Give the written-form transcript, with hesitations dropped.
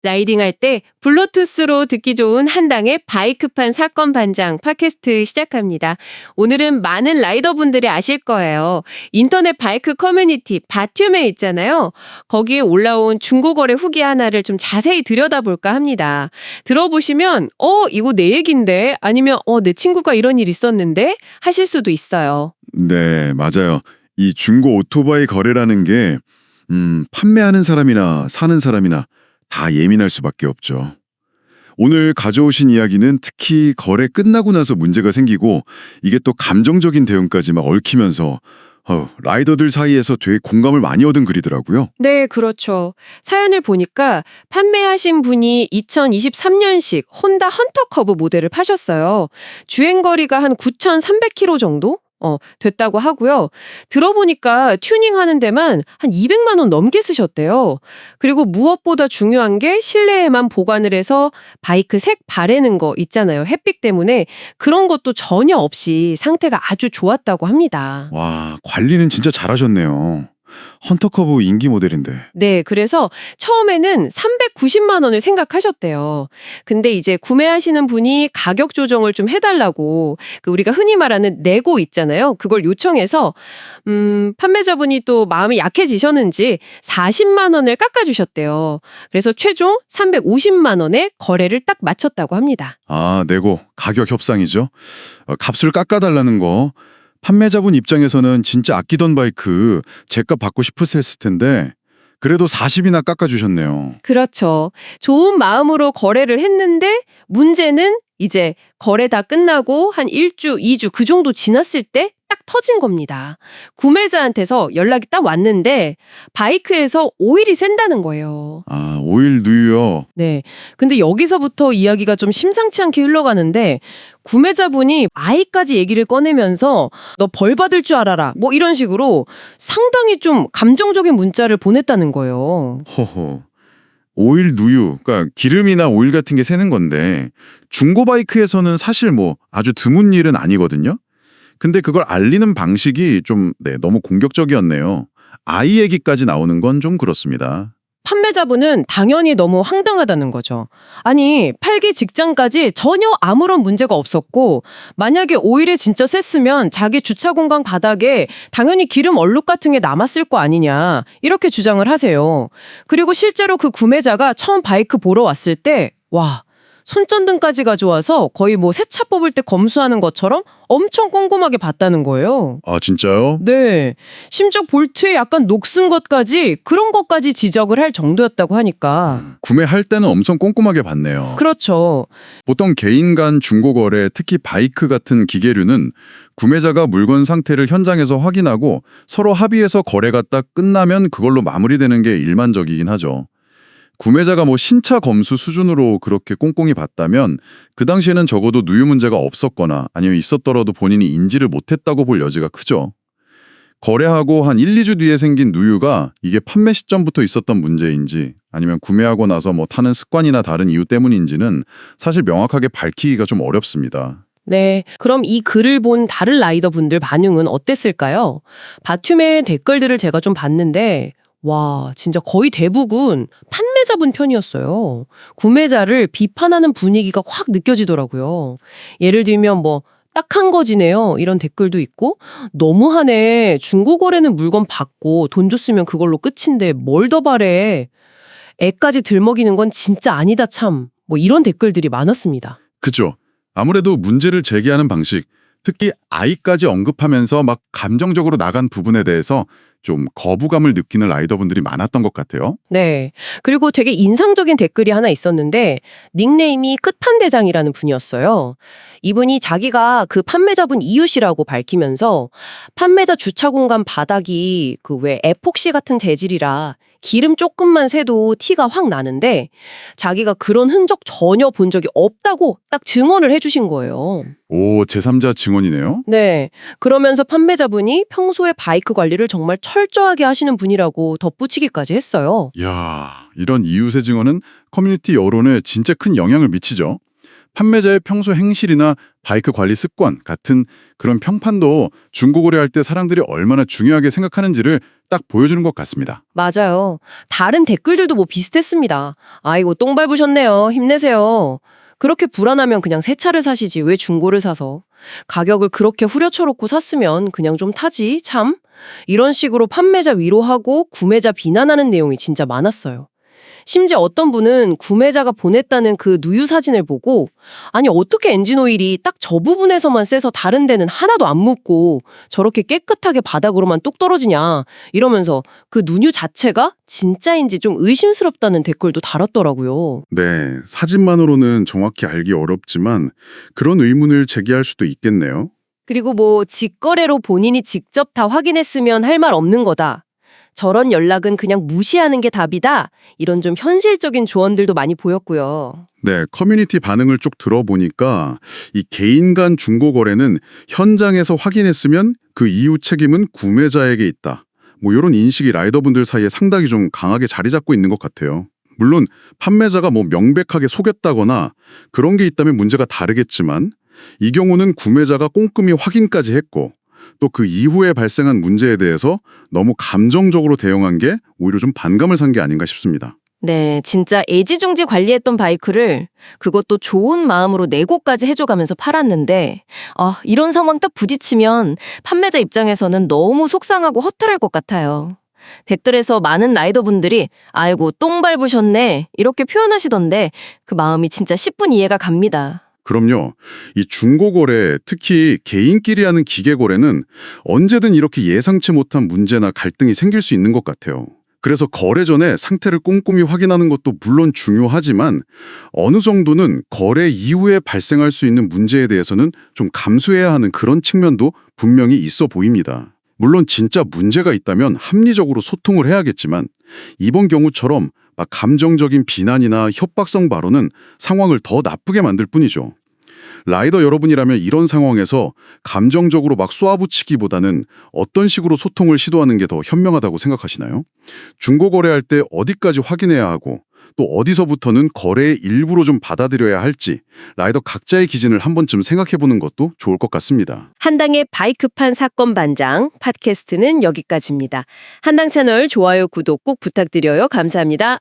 라이딩할 때 블루투스로 듣기 좋은 한당의 바이크판 사건 반장 팟캐스트 시작합니다. 오늘은 많은 라이더분들이 아실 거예요. 인터넷 바이크 커뮤니티 바튠에 있잖아요. 거기에 올라온 중고거래 후기 하나를 좀 자세히 들여다볼까 합니다. 들어보시면 이거 내 얘긴데 아니면 내 친구가 이런 일 있었는데 하실 수도 있어요. 네, 맞아요. 이 중고 오토바이 거래라는 게 판매하는 사람이나 사는 사람이나 다 예민할 수밖에 없죠. 오늘 가져오신 이야기는 특히 거래 끝나고 나서 문제가 생기고 이게 또 감정적인 대응까지 막 얽히면서 라이더들 사이에서 되게 공감을 많이 얻은 글이더라고요. 네, 그렇죠. 사연을 보니까 판매하신 분이 2023년식 혼다 헌터커브 모델을 파셨어요. 주행거리가 한 9,300km 정도? 됐다고 하고요. 들어보니까 튜닝하는 데만 한 200만 원 넘게 쓰셨대요. 그리고 무엇보다 중요한 게 실내에만 보관을 해서 바이크 색 바래는 거 있잖아요. 햇빛 때문에 그런 것도 전혀 없이 상태가 아주 좋았다고 합니다. 와, 관리는 진짜 잘하셨네요. 헌터커브 인기 모델인데. 네, 그래서 처음에는 390만 원을 생각하셨대요. 근데 이제 구매하시는 분이 가격 조정을 좀 해달라고 우리가 흔히 말하는 내고 있잖아요. 그걸 요청해서 판매자분이 또 마음이 약해지셨는지 40만 원을 깎아주셨대요. 그래서 최종 350만 원에 거래를 딱 마쳤다고 합니다. 아, 내고 가격 협상이죠. 값을 깎아달라는 거. 판매자분 입장에서는 진짜 아끼던 바이크 제값 받고 싶으셨을 텐데 그래도 40이나 깎아주셨네요. 그렇죠. 좋은 마음으로 거래를 했는데 문제는 이제 거래 다 끝나고 한 1주, 2주 그 정도 지났을 때 딱 터진 겁니다. 구매자한테서 연락이 딱 왔는데 바이크에서 오일이 샌다는 거예요. 아, 오일 누유요. 네. 근데 여기서부터 이야기가 좀 심상치 않게 흘러가는데 구매자분이 아이까지 얘기를 꺼내면서 너 벌 받을 줄 알아라. 뭐 이런 식으로 상당히 좀 감정적인 문자를 보냈다는 거예요. 허허. 오일 누유, 그러니까 기름이나 오일 같은 게 새는 건데 중고 바이크에서는 사실 뭐 아주 드문 일은 아니거든요. 근데 그걸 알리는 방식이 좀 너무 공격적이었네요. 아이 얘기까지 나오는 건 좀 그렇습니다. 판매자분은 당연히 너무 황당하다는 거죠. 아니, 팔기 직전까지 전혀 아무런 문제가 없었고 만약에 오일이 진짜 셌으면 자기 주차 공간 바닥에 당연히 기름 얼룩 같은 게 남았을 거 아니냐 이렇게 주장을 하세요. 그리고 실제로 그 구매자가 처음 바이크 보러 왔을 때 와, 손전등까지 가져와서 거의 뭐 새 차 뽑을 때 검수하는 것처럼 엄청 꼼꼼하게 봤다는 거예요. 아, 진짜요? 네. 심지어 볼트에 약간 녹슨 것까지 그런 것까지 지적을 할 정도였다고 하니까. 구매할 때는 엄청 꼼꼼하게 봤네요. 그렇죠. 보통 개인 간 중고 거래, 특히 바이크 같은 기계류는 구매자가 물건 상태를 현장에서 확인하고 서로 합의해서 거래가 딱 끝나면 그걸로 마무리되는 게 일반적이긴 하죠. 구매자가 뭐 신차 검수 수준으로 그렇게 꼼꼼히 봤다면 그 당시에는 적어도 누유 문제가 없었거나 아니면 있었더라도 본인이 인지를 못했다고 볼 여지가 크죠. 거래하고 한 1, 2주 뒤에 생긴 누유가 이게 판매 시점부터 있었던 문제인지 아니면 구매하고 나서 뭐 타는 습관이나 다른 이유 때문인지는 사실 명확하게 밝히기가 좀 어렵습니다. 네. 그럼 이 글을 본 다른 라이더분들 반응은 어땠을까요? 바튠의 댓글들을 제가 좀 봤는데 와, 진짜 거의 대부분 판매자분 편이었어요. 구매자를 비판하는 분위기가 확 느껴지더라고요. 예를 들면 뭐 딱한 거지네요. 이런 댓글도 있고 너무하네. 중고거래는 물건 받고 돈 줬으면 그걸로 끝인데 뭘 더 바래. 애까지 들먹이는 건 진짜 아니다 참. 뭐 이런 댓글들이 많았습니다. 그죠? 아무래도 문제를 제기하는 방식, 특히 아이까지 언급하면서 막 감정적으로 나간 부분에 대해서 좀 거부감을 느끼는 라이더분들이 많았던 것 같아요. 네. 그리고 되게 인상적인 댓글이 하나 있었는데 닉네임이 끝판대장이라는 분이었어요. 이분이 자기가 그 판매자분 이웃이라고 밝히면서 판매자 주차 공간 바닥이 그 왜 에폭시 같은 재질이라 기름 조금만 새도 티가 확 나는데 자기가 그런 흔적 전혀 본 적이 없다고 딱 증언을 해주신 거예요. 오, 제3자 증언이네요. 네. 그러면서 판매자분이 평소에 바이크 관리를 정말 철저하게 하시는 분이라고 덧붙이기까지 했어요. 이야, 이런 이웃의 증언은 커뮤니티 여론에 진짜 큰 영향을 미치죠. 판매자의 평소 행실이나 바이크 관리 습관 같은 그런 평판도 중고 거래할 때 사람들이 얼마나 중요하게 생각하는지를 딱 보여주는 것 같습니다. 맞아요. 다른 댓글들도 뭐 비슷했습니다. 아이고, 똥 밟으셨네요. 힘내세요. 그렇게 불안하면 그냥 새 차를 사시지 왜 중고를 사서. 가격을 그렇게 후려쳐놓고 샀으면 그냥 좀 타지, 참. 이런 식으로 판매자 위로하고 구매자 비난하는 내용이 진짜 많았어요. 심지어 어떤 분은 구매자가 보냈다는 그 누유 사진을 보고 아니 어떻게 엔진오일이 딱 저 부분에서만 새서 다른 데는 하나도 안 묻고 저렇게 깨끗하게 바닥으로만 똑 떨어지냐 이러면서 그 누유 자체가 진짜인지 좀 의심스럽다는 댓글도 달았더라고요. 네, 사진만으로는 정확히 알기 어렵지만 그런 의문을 제기할 수도 있겠네요. 그리고 뭐 직거래로 본인이 직접 다 확인했으면 할 말 없는 거다. 저런 연락은 그냥 무시하는 게 답이다. 이런 좀 현실적인 조언들도 많이 보였고요. 네, 커뮤니티 반응을 쭉 들어보니까 이 개인 간 중고 거래는 현장에서 확인했으면 그 이후 책임은 구매자에게 있다. 뭐 이런 인식이 라이더분들 사이에 상당히 좀 강하게 자리 잡고 있는 것 같아요. 물론 판매자가 뭐 명백하게 속였다거나 그런 게 있다면 문제가 다르겠지만 이 경우는 구매자가 꼼꼼히 확인까지 했고 또 그 이후에 발생한 문제에 대해서 너무 감정적으로 대응한 게 오히려 좀 반감을 산 게 아닌가 싶습니다. 네, 진짜 애지중지 관리했던 바이크를 그것도 좋은 마음으로 내고까지 해줘가면서 팔았는데 이런 상황 딱 부딪히면 판매자 입장에서는 너무 속상하고 허탈할 것 같아요. 댓글에서 많은 라이더분들이 아이고 똥 밟으셨네 이렇게 표현하시던데 그 마음이 진짜 10분 이해가 갑니다. 그럼요. 이 중고거래, 특히 개인끼리 하는 기계거래는 언제든 이렇게 예상치 못한 문제나 갈등이 생길 수 있는 것 같아요. 그래서 거래 전에 상태를 꼼꼼히 확인하는 것도 물론 중요하지만 어느 정도는 거래 이후에 발생할 수 있는 문제에 대해서는 좀 감수해야 하는 그런 측면도 분명히 있어 보입니다. 물론 진짜 문제가 있다면 합리적으로 소통을 해야겠지만 이번 경우처럼 막 감정적인 비난이나 협박성 발언은 상황을 더 나쁘게 만들 뿐이죠. 라이더 여러분이라면 이런 상황에서 감정적으로 막 쏘아붙이기보다는 어떤 식으로 소통을 시도하는 게 더 현명하다고 생각하시나요? 중고 거래할 때 어디까지 확인해야 하고 또 어디서부터는 거래의 일부로 좀 받아들여야 할지 라이더 각자의 기준을 한 번쯤 생각해보는 것도 좋을 것 같습니다. 한당의 바이크판 사건 반장 팟캐스트는 여기까지입니다. 한당 채널 좋아요, 구독 꼭 부탁드려요. 감사합니다.